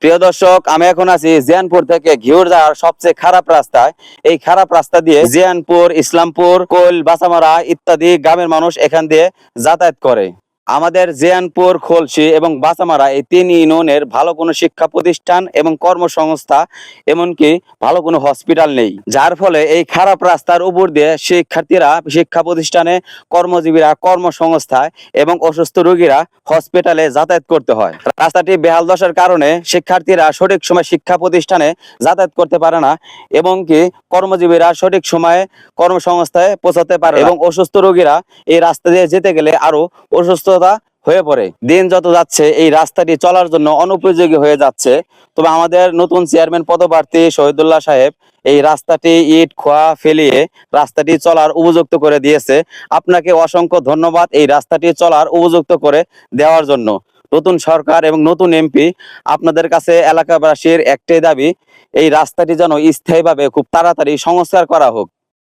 প্রিয় দর্শক, আমি এখন আছি জিয়ানপুর থেকে ঘিওর যাওয়ার সবচেয়ে খারাপ রাস্তায়। এই খারাপ রাস্তা দিয়ে জিয়ানপুর, ইসলামপুর, কোল, বাসামারা ইত্যাদি গ্রামের মানুষ এখান দিয়ে যাতায়াত করে। আমাদের জিয়ানপুর, খলসি এবং বাসামারা এই তিন ইউনিয়নের ভালো কোনো শিক্ষা প্রতিষ্ঠান এবং কর্মসংস্থা, এমনকি ভালো কোনো হসপিটাল নেই, যার ফলে এই খারাপ রাস্তার উপর দিয়ে শিক্ষার্থীরা শিক্ষা প্রতিষ্ঠানে, কর্মজীবীরা কর্মসংস্থায় এবং অসুস্থ রোগীরা হসপিটালে যাতায়াত করতে হয়। রাস্তাটি বেহাল দশার কারণে শিক্ষার্থীরা সঠিক সময় শিক্ষা প্রতিষ্ঠানে যাতায়াত করতে পারে না, এবং কি কর্মজীবীরা সঠিক সময়ে কর্মসংস্থায় পৌঁছাতে পারে এবং অসুস্থ রোগীরা এই রাস্তা দিয়ে যেতে গেলে আরো অসুস্থতা হয়ে পড়ে। দিন যত যাচ্ছে এই রাস্তাটি চলার জন্য অনুপযোগী হয়ে যাচ্ছে। তবে আমাদের নতুন চেয়ারম্যান পদপ্রার্থী শহীদুল্লাহ সাহেব এই রাস্তাটি ইট খোয়া ফেলিয়ে রাস্তাটি চলার উপযুক্ত করে দিয়েছে। আপনাকে অসংখ্য ধন্যবাদ এই রাস্তাটি চলার উপযুক্ত করে দেওয়ার জন্য। নতুন সরকার এবং নতুন এমপি, আপনাদের কাছে এলাকাবাসীর একটাই দাবি, এই রাস্তাটি যেন স্থায়ীভাবে খুব তাড়াতাড়ি সংস্কার করা হোক।